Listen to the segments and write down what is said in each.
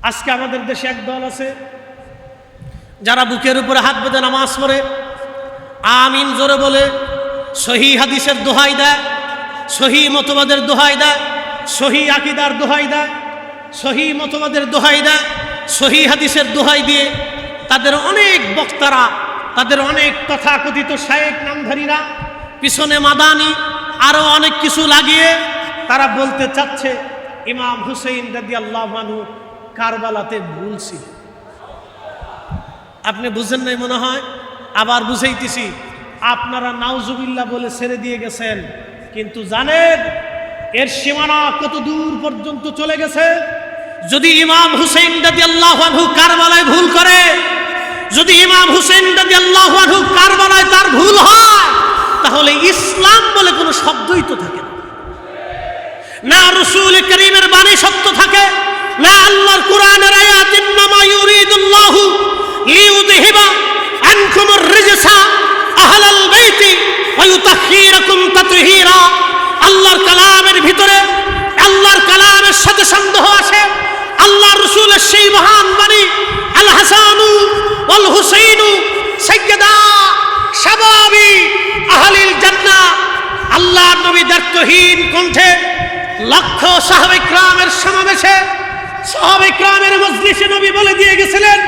আজকে আমাদের দেশে এক দল আছে যারা বুকের উপরে হাত বেঁধে নামাজ পড়ে, আমিন জোরে বলে, সহি হাদিসের দোহাই দেয়, সহি মতবাদের দোহাই দেয়, সহি আকীদার দোহাই দেয়, সহি মতবাদের দোহাই দেয়, সহি হাদিসের দোহাই দিয়ে তাদের অনেক বক্তারা, তাদের অনেক তথাকথিত শায়েখ নামধারীরা পিছনে মাদানি আরো অনেক কিছু লাগিয়ে তারা বলতে চাচ্ছে ইমাম হুসাইন রাদিয়াল্লাহু আনহু কারবালাতে ভুল ছিল। আপনি বুঝেন নাই মনে হয়, আবার বুঝাইতেছি। আপনারা নাউজুবিল্লাহ বলে ছেড়ে দিয়ে গেছেন, কিন্তু জানেন এর সীমানা কত দূর পর্যন্ত চলে গেছে। যদি ইমাম হুসাইন রাদিয়াল্লাহু আনহু কারবালায় ভুল করে, যদি ইমাম হুসাইন রাদিয়াল্লাহু আনহু কারবালায় তার ভুল হয়, তাহলে ইসলাম বলে কোনো শব্দই তো থাকে না। না রাসূল করিমের বাণী সত্য থাকে, না আল্লাহর কোরআনের আয়াত ইন্নামা ইউরিদুল্লাহু লিইউযহিবা আনকুমুর রিজসা আহলাল বাইতি ওয়া ইউতাহহিরাকুম তাতহীরা। আল্লাহর কালামের ভিতরে আল্লাহর কালামের সাথে সন্দেহ আসে। আল্লাহর রাসূলের সেই মহান বাণী আল হাসানু ওয়াল হুসাইনু সাইয়্যিদা শাবাবি আহলিল জান্নাহ। আল্লাহর নবী দায়িত্বহীন কণ্ঠে লক্ষ সাহাবা ইকরামের সমাবেশে, সাহাবা ইকরামের মজলিসে নবী বলে দিয়ে গেছিলেন,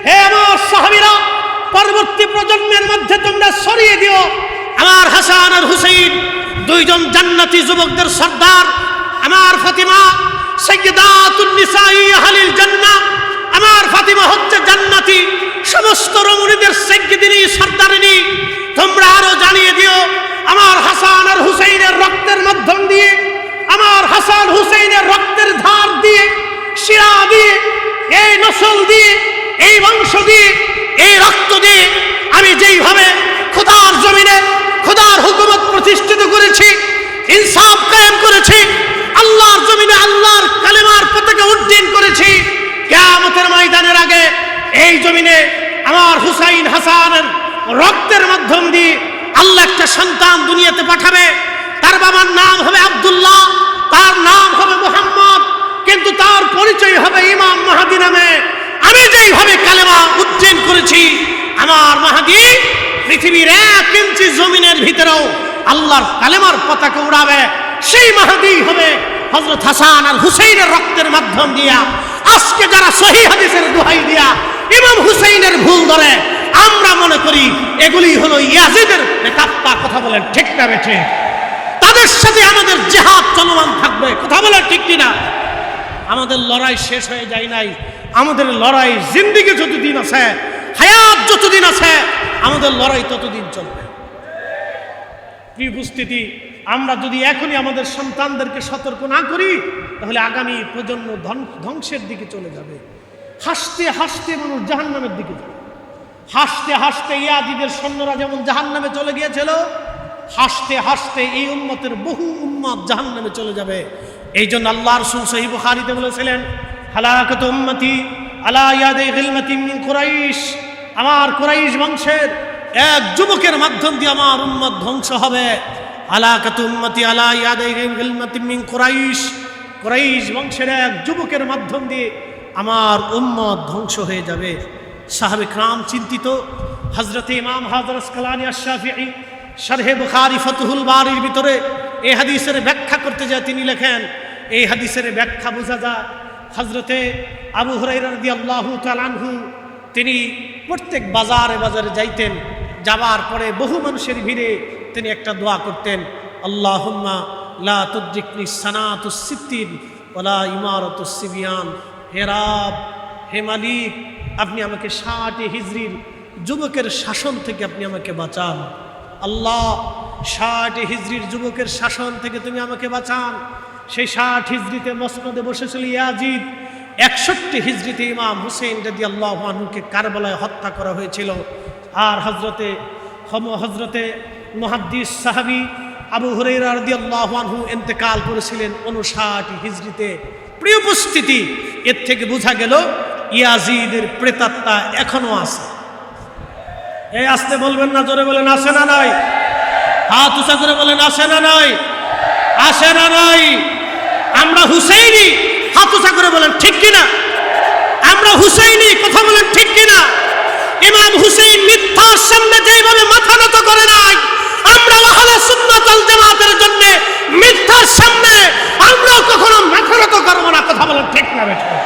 হে আমার সাহাবীরা, পরবর্তী প্রজন্মের মধ্যে তোমরা ছড়িয়ে দিও আমার হাসান আর হুসাইন দুইজন জান্নাতি যুবকদের সর্দার, আমার ফাতিমা সাইয়্যিদাতুন নিসাই আহলিল জান্নাহ, আমার ফাতিমা হচ্ছে জান্নাতি সমস্ত রমণীদের সাইয়্যিদিনী সর্দারিনী। তোমরা আরো জানিয়ে দিও আমার হাসান আর হুসাইনের রক্তের মাধ্যম দিয়ে, আমার হাসান হুসাইনের রক্তের ধার দিয়ে, শিরা দিয়ে, এই নসল দিয়ে, এই বংশ দিয়ে, এই রক্ত দিয়ে আমি যেইভাবে খোদার জমিনে খোদার হুকুমত প্রতিষ্ঠিত করেছি, ইনসাফ কায়েম করেছি, আল্লাহর জমিনে আল্লাহর কালেমার পতাকা উড্ডীন করেছি, কিয়ামতের ময়দানের আগে এই জমিনে আমার হুসাইন হাসানের রক্তের মাধ্যম দিয়ে আল্লাহ একটা সন্তান দুনিয়াতে পাঠাবে। তার বাবার নাম হবে আব্দুল্লাহ, তার নাম হবে মুহাম্মদ, কিন্তু তার পরিচয় হবে ইমাম মাহদী নামে। আমি যেইভাবে কালেমা উড্ডীন করেছি, আমার মাহদী পৃথিবীর 1 ইঞ্চি জমিনের ভিতরেও আল্লাহর কালেমার পতাকা উড়াবে। সেই মাহদী হবে হযরত হাসান আর হুসাইনের রক্তের মাধ্যম দিয়া। আজকে যারা সহিহ হাদিসের দোহাই দিয়া ইমাম হুসাইনের ভুল ধরে, আমরা মনে করি এগুলি হলো ইয়াজিদের প্রেতাত্মা। কথা বলেন ঠিক না বেঠে? তাদের সাথে আমাদের জিহাদ চলমান থাকবে। কথা বলেন ঠিক কিনা? আমাদের লড়াই শেষ হয়ে যায় নাই। আমাদের লড়াই জিন্দেগি যতদিন আছে, হায়াত যতদিন আছে, আমাদের লড়াই ততদিন চলবে। প্রিয় উপস্থিতি, আমরা যদি এখনই আমাদের সন্তানদেরকে সতর্ক না করি, তাহলে আগামী প্রজন্ম ধ্বংসের দিকে চলে যাবে। হাসতে হাসতে মানুষ জাহান্নামের দিকে যাবে। হাসতে হাসতে ইয়াজিদের সৈন্যরা যেমন জাহান্নামে চলে গিয়েছিল, হাসতে হাসতে এই উম্মতের বহু উম্মত জাহান্নামে চলে যাবে। এই জন্য আল্লাহ রাসূল সহিহ বুখারীতে বলেছিলেন, হালাকাতু উম্মতি আলা ইয়াদি গিলমাতিন মিন কুরাইশ। আমার কুরাইশ বংশের এক যুবকের মাধ্যম দিয়ে আমার উম্মত ধ্বংস হবে। হালাকাতু উম্মতি আলা ইয়াদি গিলমাতিন মিন কুরাইশ। কুরাইশ বংশের এক যুবকের মাধ্যম দিয়ে আমার উম্মত ধ্বংস হয়ে যাবে। সাহাবে کرام চিন্তিত। হযরত ইমাম হাজার আসকালানী আশ-শাফিঈ শারহে বুখারী ফাতহুল বারীর ভিতরে এই হাদিসের ব্যাখ্যা করতে যায় তিনি লেখেন, এই হাদিসের ব্যাখ্যা বোঝা যায় হযরতে আবু হুরায়রা রাদিয়াল্লাহু তাআলা আনহু তিনি প্রত্যেক বাজারে বাজারে যাইতেন। যাবার পরে বহু মানুষের ভিড়ে তিনি একটা দোয়া করতেন, আল্লাহুম্মা লা তুদরিকনি সানাতুস সিত্তিন ওয়ালা ইমারাতুস সিবিয়ান। হে রব, হে মালিক, আপনি আমাকে 60 হিজরির যুবকের শাসন থেকে আপনি আমাকে বাঁচান। আল্লাহ, 60 হিজরির যুবকের শাসন থেকে তুমি আমাকে বাঁচান। সেই 60 হিজরিতে মসনদে বসেছিল ইয়াজিদ। 61 হিজরিতে ইমাম হুসাইন রাদিয়াল্লাহু আনহুকে কারবালায় হত্যা করা হয়েছিল। আর হযরতে মুহাদ্দিস সাহাবী আবু হুরায়রা রাদিয়াল্লাহু আনহু ইন্তেকাল করেছিলেন 59 হিজরিতে। প্রিয় উপস্থিতি, এর থেকে বোঝা গেল ইয়াজিদের প্রেতাত্মা এখনো আছে। এই আসতে বলবেন না, জোরে বলেন আছে না নাই? হাত উঁচা করে বলেন আছে না নাই? আসে না নাই? আমরা হুসাইনি, হাত উঁচা করে বলেন ঠিক কিনা? মিথ্যার সামনে যেইভাবে মাথা নত করে নাই, আমরা আহলে সুন্নাত ওয়াল জামাতের জন্য মিথ্যার সামনে আমরা কখনো মাথা নত করব না। কথা বলেন ঠিক না বেঠিক?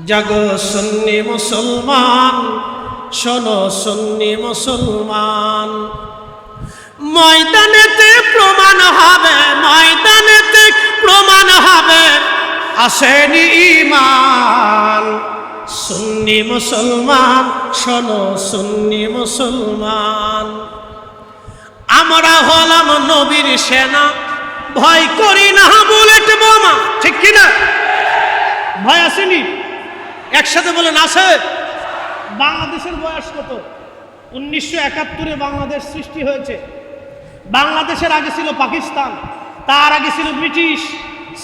জাগো সুন্নি মুসলমান, শোনো সুন্নি মুসলমান, ময়দানেতে প্রমাণ হবে, ময়দানেতে প্রমাণ হবে আসেনি ঈমান। সুন্নি মুসলমান, শোনো সুন্নি মুসলমান, আমরা হলাম নবীর সেনা, ভয় করি না বুলেট বোমা। ঠিক কিনা? ভয় আসেনি? একসাথে বলেন আছে। বাংলাদেশের বয়স কত? 1971-এ বাংলাদেশ সৃষ্টি হয়েছে। বাংলাদেশের আগে ছিল পাকিস্তান, তার আগে ছিল ব্রিটিশ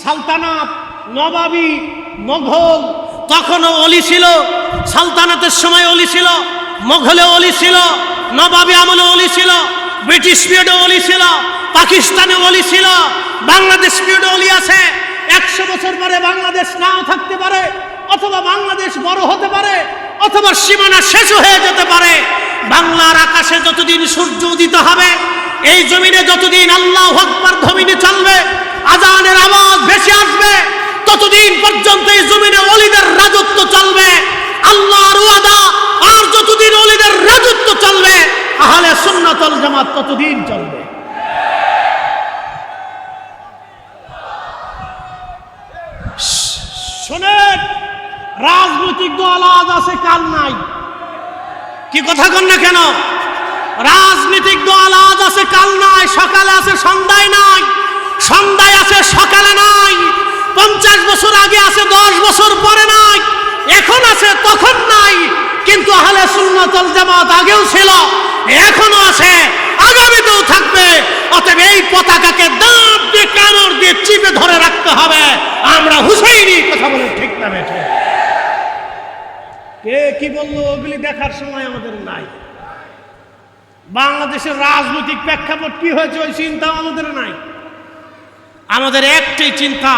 সালতানাত, নবাবী, মোঘল। তখনও অলি ছিল, সালতানাতের সময় অলি ছিল, মোঘলে অলি ছিল, নবাবী আমলে অলি ছিল, ব্রিটিশ পিরিয়ডে অলি ছিল, পাকিস্তানে অলি ছিল, বাংলাদেশ পিরিয়ডে অলি আছে। 100 বছর পরে বাংলাদেশ নাও থাকতে পারে, অথবা বাংলাদেশ বড় হতে পারে, অথবা সীমানা শেষ হয়ে যেতে পারে। বাংলার আকাশে যতদিন সূর্য উদিত হবে, এই জমিনে যতদিন আল্লাহু আকবার ধ্বনি চলবে, আজানের আওয়াজ ভেসে আসবে, ততদিন পর্যন্ত এই জমিনে ওলিদের রাজত্ব চলবে। আল্লাহর ওয়াদা, আর যতদিন ওলিদের রাজত্ব চলবে, আহলে সুন্নাত ওয়াল জামাত ততদিন চলবে। শোনেন, রাজনৈতিক দল আজ আছে কাল নাই। কি কথা কন না কেন? রাজনৈতিক দল আজ আছে কাল নাই, সকালে আছে সন্ধ্যায় নাই, সন্ধ্যায় আছে সকালে নাই, 50 বছর আগে আছে 10 বছর পরে নাই, এখন আছে তখন নাই। কিন্তু আহলে সুন্নাত ওয়াল জামাত আগেও ছিল, এখনো আছে, আগামীতেও থাকবে। অতএব এই পতাকাকে দাঁত দিয়ে কামড় দিয়ে চিপে ধরে রাখতে হবে। আমরা হুসাইনি। কথা বলে ঠিক না বেঠে? কে কি বললো ওগুলি দেখার সময় আমাদের নাই। বাংলাদেশের রাজনৈতিক প্রেক্ষাপট কি হয়েছে ওই চিন্তা আমাদের নাই। আমাদের একটাই চিন্তা,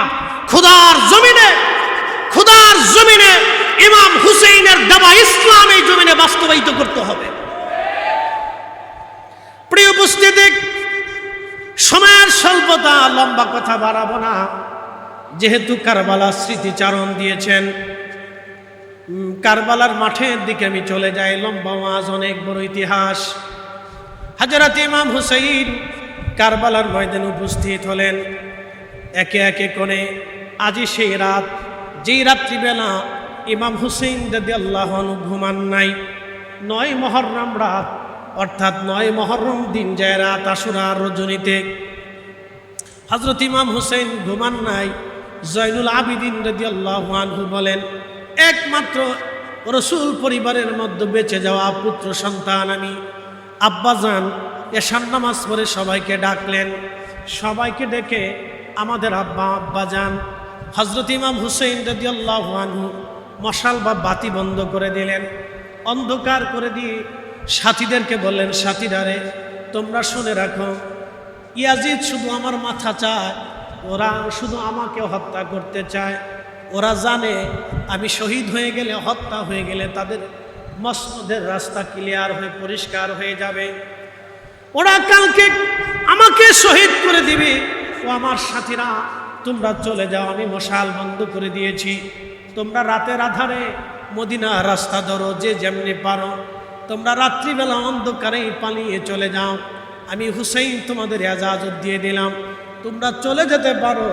খোদার জমিনে, খোদার জমিনে ইমাম হুসেইনের দেওয়া ইসলাম এই জমিনে বাস্তবায়িত করতে হবে। প্রিয় উপস্থিতি, সময়ের স্বল্পতা, লম্বা কথা বাড়াবো না। যেহেতু কারবালার স্মৃতিচারণ দিয়েছেন, কারবালার মাঠের দিকে আমি চলে যাই। লম্বা ওয়াজ, অনেক বড় ইতিহাস। হযরত ইমাম হুসাইন কারবালার ময়দানে উপস্থিত হলেন। একে একে করে আজি সেই রাত, যেই রাত্রিবেলা ইমাম হুসেইন রাদিয়াল্লাহু আনহু ঘুমান নাই। 9 মুহররম রাত, অর্থাৎ 9 মুহররম দিন যায় রাত, আশুরার রজনীতে হযরত ইমাম হুসেইন ঘুমান নাই। জয়নুল আবিদিন রাদিয়াল্লাহু আনহু বলেন, একমাত্র রাসূল পরিবারের মধ্যে বেঁচে যাওয়া পুত্র সন্তান আমি। আব্বাজান এশার নামাজ পড়ে সবাইকে ডাকলেন। সবাইকে ডেকে আমাদের আব্বাজান হযরত ইমাম হুসেইন রাদিয়াল্লাহু আনহু মশাল বা বাতি বন্ধ করে দিলেন, অন্ধকার করে দিয়ে সাথীদেরকে বললেন, সাথীরারে তোমরা শুনে রাখো, ইয়াজিদ শুধু আমার মাথা চায়, ওরা শুধু আমাকে হত্যা করতে চায়। ওরা জানে আমি শহীদ হয়ে গেলে, হত্যা হয়ে গেলে তাদের মসনদের রাস্তা ক্লিয়ার হয়ে পরিষ্কার হয়ে যাবে। ওরা কালকে আমাকে শহীদ করে দিবে। ও আমার সাথীরা, তোমরা চলে যাও, আমি মশাল বন্ধ করে দিয়েছি। তোমরা রাতের আধারে মদিনা রাস্তা ধরো, যে যেমনি পারো। তোমরা রাত্রিবেলা অন্ধকারেই পালিয়ে চলে যাও। আমি হুসেইন তোমাদের ইজাজত দিয়ে দিলাম, তোমরা চলে যেতে পারো,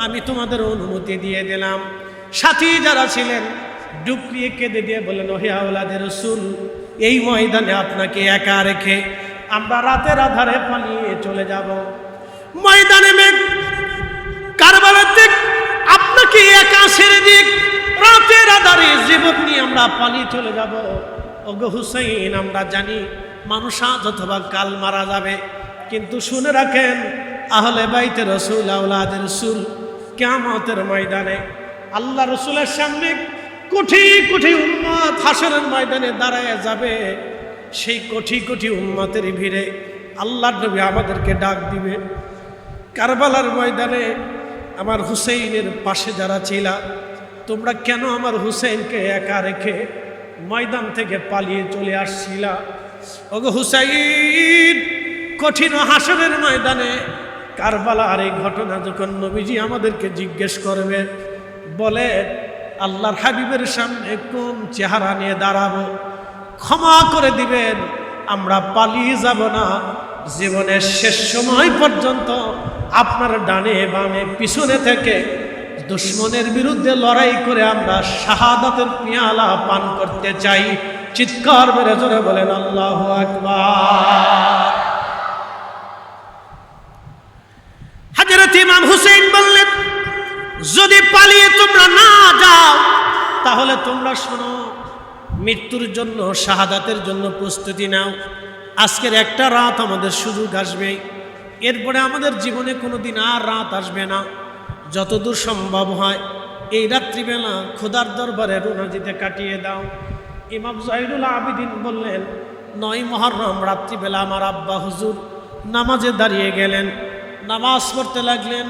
আমি তোমাদের অনুমতি দিয়ে দিলাম। সাথী যারা ছিলেন ডুকরিয়ে কেঁদে দিয়ে বললেন, ওহে আওলাদে রাসূল, এই ময়দানে আপনাকে একা রেখে আমরা রাতের আধারে পালিয়ে চলে যাব। ময়দানে মেঘ কারবালাতে আপনাকে একা ছেড়ে দিক, রাতের আধারে জীবন নিয়ে আমরা পালিয়ে চলে যাব। ওগো হুসাইন, আমরা জানি মানুষ আজ অথবা কাল মারা যাবে, কিন্তু শুনে রাখেন আহলে বাইতে রাসূল, আওলাদে রাসূল কিয়ামতের ময়দানে আল্লাহ রাসূলের সামনে কোটি কোটি উম্মত হাসরের ময়দানে দাঁড়ায় যাবে। সেই কোটি কোটি উম্মতের ভিড়ে আল্লাহর নবী আমাদেরকে ডাক দিবে, কারবালার ময়দানে আমার হুসেইনের পাশে যারা ছিলা, তোমরা কেন আমার হুসেইনকে একা রেখে ময়দান থেকে পালিয়ে চলে আসছিলা? ওগো হুসাইন, কঠিন হাসরের ময়দানে কারবালার এই ঘটনা যখন নবীজি আমাদেরকে জিজ্ঞেস করবে, বলে আল্লাহর হাবিবের সামনে কোন চেহারা নিয়ে দাঁড়াবো? ক্ষমা করে দিবেন, আমরা পালিয়ে যাব না, জীবনের শেষ সময় পর্যন্ত আপনার ডানে বামে পিছনে থেকে দুশ্মনের বিরুদ্ধে লড়াই করে আমরা শাহাদাতের পেয়ালা পান করতে চাই। চিৎকার মেরে জোরে বলেন আল্লাহু আকবার। হযরত ইমাম হুসেইন বললেন, যদি পালিয়ে তোমরা না যাও তাহলে তোমরা শোনো, মৃত্যুর জন্য শাহাদাতের জন্য প্রস্তুতি নাও। আজকের একটা রাত আমাদের সুযোগ আসবে, এরপরে আমাদের জীবনে কোনোদিন আর রাত আসবে না। যতদূর সম্ভব হয় এই রাত্রিবেলা খোদার দরবারে রুনাজিতে কাটিয়ে দাও। ইমাম জহিরুল আবিদিন বললেন, ৯ মুহররম রাত্রিবেলা আমার আব্বা হুজুর নামাজে দাঁড়িয়ে গেলেন, নামাজ পড়তে লাগলেন।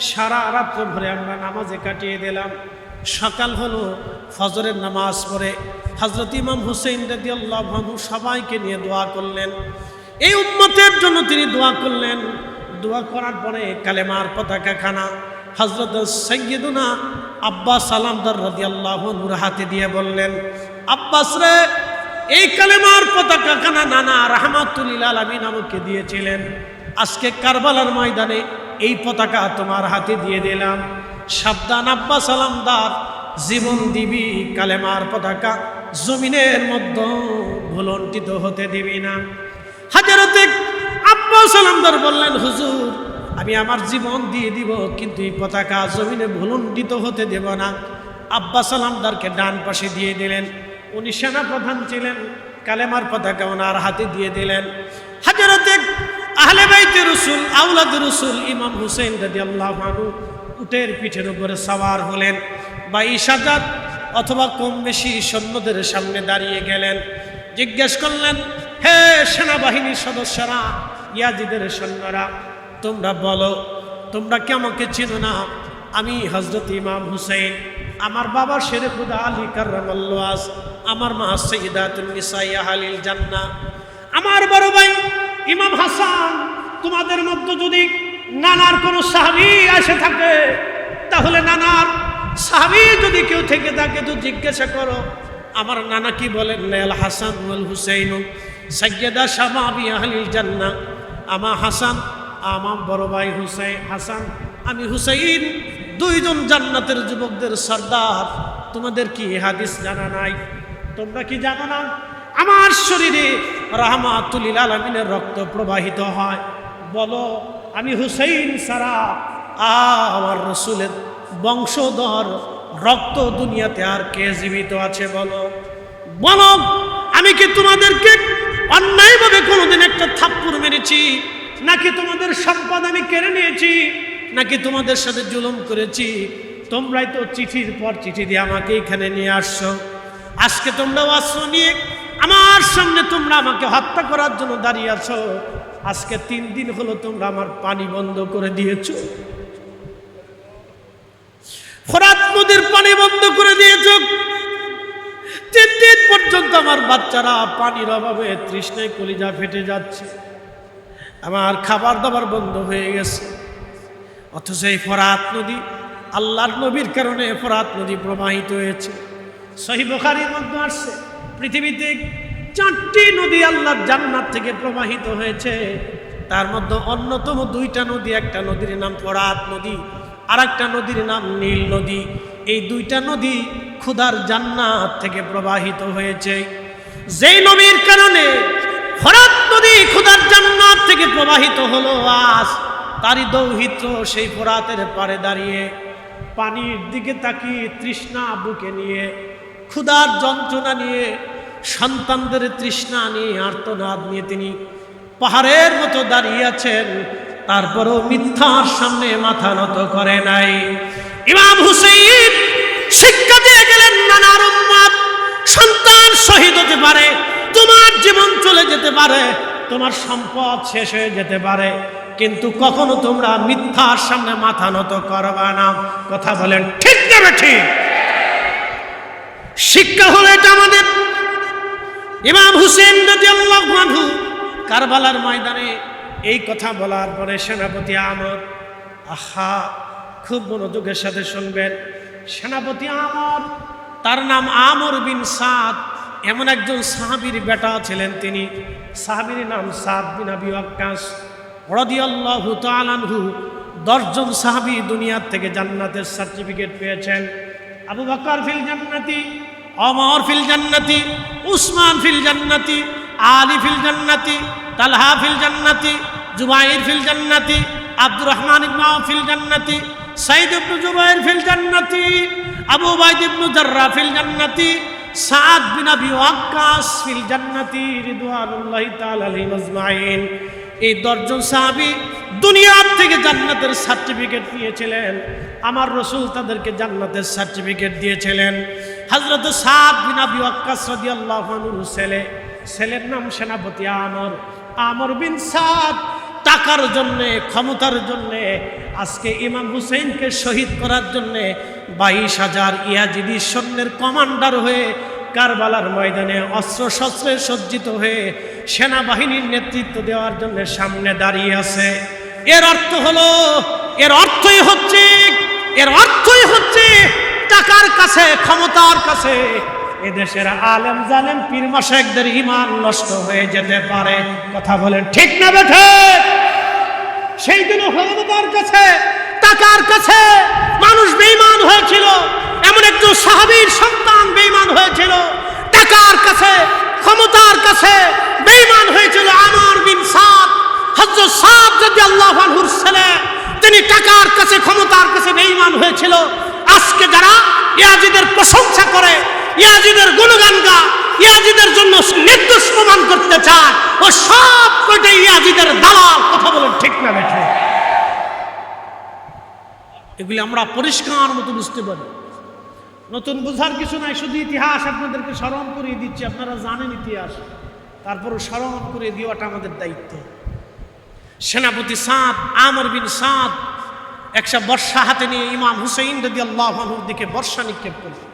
সারা রাত্র ভরে আমরা নামাজে কাটিয়ে দিলাম। সকাল হলো, ফজরের নামাজ পড়ে হযরত ইমাম হুসেইন রাদিয়াল্লাহু আনহু সবাইকে নিয়ে দোয়া করলেন। এই উম্মতের জন্য তিনি দোয়া করলেন। দোয়া করার পরে কালেমার পতাকা খানা হযরত সাইয়্যিদুনা আব্বাস সালামদার রাদিয়াল্লাহু আনহুর হাতে দিয়ে বললেন, আব্বাস রে, এই কালেমার পতাকা খানা নানা রাহমাতুল লিল আলামিন আমাকে দিয়েছিলেন, আজকে কারবালার ময়দানে এই পতাকা তোমার হাতে দিয়ে দিলাম। সাবধান আব্বাস সালামদার, জীবন দিবি, কালেমার পতাকা জমিনের মধ্যে ভুলন্টিত হতে দিবি না। হযরত আব্বাস সালামদার বললেন, হুজুর আমি আমার জীবন দিয়ে দিব, কিন্তু এই পতাকা জমিনে ভুলন্টিত হতে দেব না। আব্বাস সালামদারকে ডান পাশে দিয়ে দিলেন। উনি সেনাপ্রধান ছিলেন, কালেমার পতাকা ওনার হাতে দিয়ে দিলেন। হযরত আহলে বাইতে রাসূল, আওলাদ রাসূল ইমাম হুসেইন রাদিয়াল্লাহু আনহু উটের পিঠের উপরে সওয়ার হলেন। 22,000 অথবা কম বেশি সৈন্যদের সামনে দাঁড়িয়ে গেলেন। জিজ্ঞেস করলেন, হে সেনাবাহিনীর সদস্যরা, ইয়াজিদের সৈন্যরা, তোমরা বলো, তোমরা কি আমাকে চেনো না? আমি হযরত ইমাম হুসেইন, আমার বাবা শেরে খুদা আলী কাররামাল্লাহু ওয়াজ, আমার মা সাইয়্যিদাতুন নিসাই আহলিল জান্নাহ, আমার বড় ভাই ইমাম হাসান। তোমাদের মধ্যে যদি নানার কোনো সাহাবী এসে থাকে, তাহলে নানার সাহাবী যদি কেউ থেকে থাকে তো জিজ্ঞাসা করো, আমার নানা কি বলেন? আল হাসান ওয়াল হুসাইন সাইয়্যিদা শাবাবি আহলিল জান্নাহ। আমার হাসান, আমার বড় ভাই হুসাইন, হাসান আমি হুসাইন, দুইজন জান্নাতের যুবকদের সর্দার। তোমাদের কি হাদিস জানা নাই? তোমরা কি জানো না আমার শরীরে রাহমাতুল লিল আলামিনের রক্ত প্রবাহিত হয়? বলো, আমি হুসাইন ছাড়া আমার রাসূলের বংশধর রক্ত দুনিয়াতে আর কে জীবিত আছে? বলো বলো, আমি কি তোমাদেরকে অন্যায়ভাবে কোনোদিন একটা থাপ্পড় মেরেছি? নাকি তোমাদের সম্পদ আমি কেড়ে নিয়েছি? নাকি তোমাদের সাথে জুলুম করেছি? তোমরাই তো চিঠির পর চিঠি দিয়ে আমাকে এখানে নিয়ে আসছো। আজকে তোমরা অস্ত্র নিয়ে আমার সামনে তোমরা আমাকে হত্যা করার জন্য দাঁড়িয়ে আছো। আজকে 3 দিন হলো তোমরা আমার পানি বন্ধ করে দিয়েছো, ফোরাত নদীর পানি বন্ধ করে দিয়েছো। 3 দিন পর্যন্ত আমার বাচ্চারা পানির অভাবে তৃষ্ণায় কলিজা ফেটে যাচ্ছে, আমার খাবার দাবার বন্ধ হয়ে গেছে। অথচ এই ফোরাত নদী, আল্লাহর নবীর কারণে ফোরাত নদী প্রবাহিত হয়েছে। সহিহ বুখারীর মধ্যে আসছে, পৃথিবীতে 4টি নদী আল্লাহর জান্নাত থেকে প্রবাহিত হয়েছে। তার মধ্যে অন্যতম 2টা নদী, একটা নদীর নাম ফোরাত নদী, আর একটা নদীর নাম নীল নদী। এই 2টা নদী খোদার জান্নাত থেকে প্রবাহিত হয়েছে। যেই নবীর কারণে ফোরাত নদী খোদার জান্নাত থেকে প্রবাহিত হলো, আজ তারই দৌহিত্র সেই ফোরাতের পাড়ে দাঁড়িয়ে পানির দিকে তাকিয়ে তৃষ্ণা বুকে নিয়ে, ক্ষুধার যন্ত্রণা নিয়ে, সন্তানদের তৃষ্ণা নিয়ে, আর্তনাদ নিয়ে তিনি পাহাড়ের মতো দাঁড়িয়ে আছেন। তারপরেও মিথ্যার সামনে মাথা নত করে নাই। ইমাম হুসাইন শিক্ষা দিয়ে গেলেন, নানার উম্মত, সন্তান শহীদ হতে পারে, তোমার জীবন চলে যেতে পারে, তোমার সম্পদ শেষ হয়ে যেতে পারে, কিন্তু কখনো তোমরা মিথ্যার সামনে মাথা নত করবা না। কথা বলেন ঠিক না ঠিক? শিক্ষা হলো এটা আমাদের। ইমাম হুসেন রাদিয়াল্লাহু আনহু কারবালার ময়দানে এই কথা বলার পরে সেনাপতি আমর, আহা খুব মনোযোগের সাথে শুনবেন, সেনাপতি আমর, তার নাম আমর বিন সাদ, এমন একজন সাহাবীর বেটা ছিলেন তিনি। সাহাবীর নাম সাদ বিন আবি ওয়াক্কাস রাদিয়াল্লাহু তাআলা আনহু। 10 জন সাহাবী দুনিয়ার থেকে জান্নাতের সার্টিফিকেট পেয়েছেন। আবু বকর ফিল জান্নাতি, ওমর ফিল জান্নাতি, উসমান ফিল জান্নাতি, আলী ফিল জান্নাতি, তালহা ফিল জান্নাতি, জুবাইর ফিল জান্নাতি, আব্দুর রহমান ইবনে আওফ ফিল জান্নাতি, সাইদ ইবনে জুবাইর ফিল জান্নাতি, আবু উবাইদ ইবনে জাররাহ ফিল জান্নাতি, সাদ বিন আবি ওয়াক্কাস ফিল জান্নাতি রিদওয়ানুল্লাহি তাআলা আলাইহিম আজমাইন। এই 10 জন সাহাবী দুনিয়ার থেকে জান্নাতের সার্টিফিকেট পেয়েছিলেন। আমার রাসূল তাদেরকে জান্নাতের সার্টিফিকেট দিয়েছিলেন। হযরত সাদ বিন আবি ওয়াক্কাস রাদিয়াল্লাহু আনহুর ছেলের নাম সেনাপতি আমর। আমর বিন সাদ টাকার জন্যে, ক্ষমতার জন্যে আজকে ইমাম হুসেইনকে শহীদ করার জন্যে 22,000 ইয়াজিদি সৈন্যের কমান্ডার হয়ে কারবালার ময়দানে অস্ত্র শস্ত্রে সজ্জিত হয়ে সেনাবাহিনীর নেতৃত্ব দেওয়ার জন্য সামনে দাঁড়িয়ে আছে। এর অর্থই হচ্ছে টাকার কাছে, ক্ষমতার কাছে এদেশের আলেম জালেম পীর মাশায়েখদের ঈমান নষ্ট হয়ে যেতে পারে। কথা বলেন ঠিক না বেঠে? সেই দিন ক্ষমতার কাছে, টাকার কাছে মানুষ বেঈমান হয়েছিল। এমন একজন সাহাবীর সন্তান বেঈমান হয়েছিল। টাকার কাছে, ক্ষমতার কাছে বেঈমান হয়েছিল আমর বিন সাদ। হযরত সাদ রাদিয়াল্লাহু আনহুর ছেলে, তিনি টাকার কাছে, ক্ষমতার কাছে বেঈমান হয়েছিল। আজকে যারা ইয়াজিদের প্রশংসা করে, ইয়াজিদের গুণগান গায়, ইয়াজিদের জন্য নির্দোষ প্রমাণ করতে চায়, ও সব কয়টাই ইয়াজিদের দালাল। কথা বলেন ঠিক না বেঠে? এগুলি আমরা পরিষ্কার মতো বুঝতে পারি। নতুন বোঝার কিছু নাই, শুধু ইতিহাস আপনাদেরকে স্মরণ করিয়ে দিচ্ছি। আপনারা জানেন ইতিহাস, তারপরও স্মরণ করে দেওয়াটা আমাদের দায়িত্ব। সেনাপতি সাদ, আমর বিন সাদ, একটা বর্ষা হাতে নিয়ে ইমাম হুসেইন রাদিয়াল্লাহু আনহুর দিকে বর্ষা নিক্ষেপ করলেন।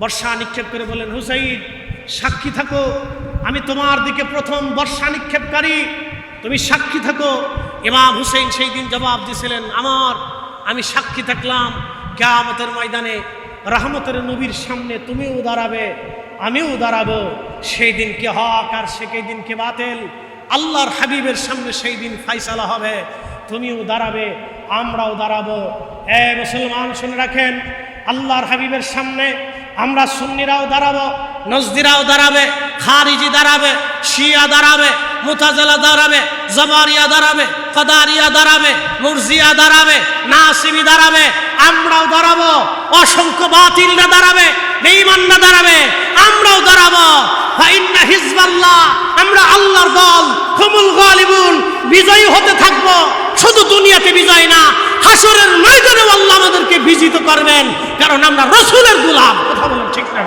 বর্ষা নিক্ষেপ করে বলেন, হুসাইন সাক্ষী থাকো, আমি তোমার দিকে প্রথম বর্ষা নিক্ষেপকারী, তুমি সাক্ষী থাকো। ইমাম হুসেইন সেই দিন জবাব দিয়েছিলেন, আমি সাক্ষী থাকলাম কিয়ামতের ময়দানে রহমতের নবীর সামনে তুমিও দাঁড়াবে, আমিও দাঁড়াবো। সেই দিন কে হক আর সেই দিন কে বাতিল আল্লাহর হাবিবের সামনে সেই দিন ফাইসালা হবে। তুমিও দাঁড়াবে, আমরাও দাঁড়াবো। মুসলমান শুনে রাখেন, আল্লাহর হাবিবের সামনে আমরা সুন্নিরাও দাঁড়াবো, নজদিরাও দাঁড়াবে, খারিজি দাঁড়াবে, শিয়া দাঁড়াবে, মুতাজিলা দাঁড়াবে, জাবারিয়া দাঁড়াবে, কাদারিয়া দাঁড়াবে, মুরজিয়া দাঁড়াবে, নাসিবি দাঁড়াবে, আমরাও দাঁড়াবো। অসংখ্য বাতিলরা দাঁড়াবে, বেঈমানরা দাঁড়াবে, আমরাও দাঁড়াবো। ফাইন্না হিজবাল্লাহ, আমরা আল্লাহর দল, হুমুল গালিবুন, বিজয়ী হতে থাকবো। শুধু দুনিয়াতে বিজয় না, হাসরের ময়দানেও আল্লাহ আমাদেরকে বিজিত করবেন, কারণ আমরা রাসূলের গোলাম। কথা বলেন ঠিক না?